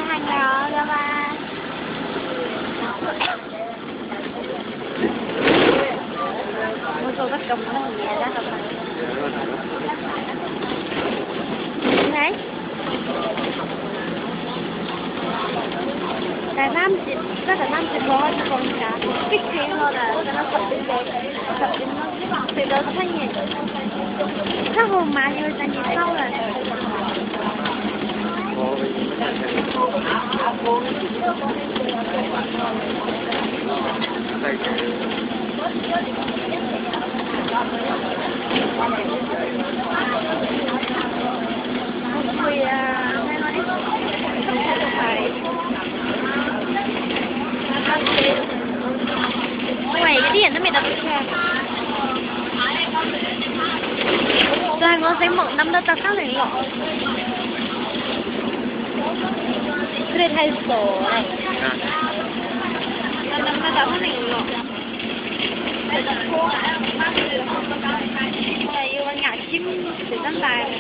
hàng đó ra ba một số các cầm nó nhẹ ra không đấy tại Nam chỉ rất là Nam chỉ có con cá kích thế thôi là nó sập đến nó từ đó thay nhỉ các hồ má như ta nhìn sau là quẩy cái điện nó mày đập xe rồi nó sẽ mở năm đợt ta khác này lọ cái thay sổ này năm đợt ta khác này lọ này yêu anh ngã chim để đánh bài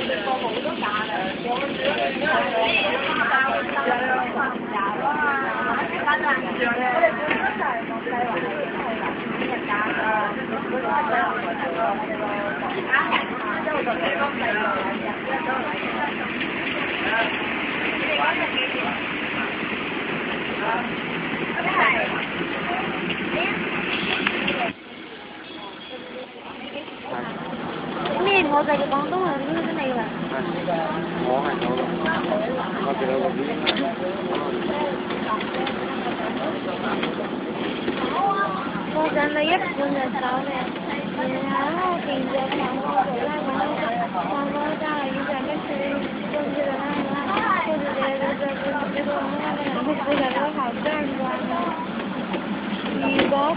nhìn hồ dày cái con tốt là như thế này là cô dân lấy ít nhưng là sao nè nó tiền giờ khoảng một cái là mà nó ra là như thế cái sự con giờ là nó hảo đơn và thì có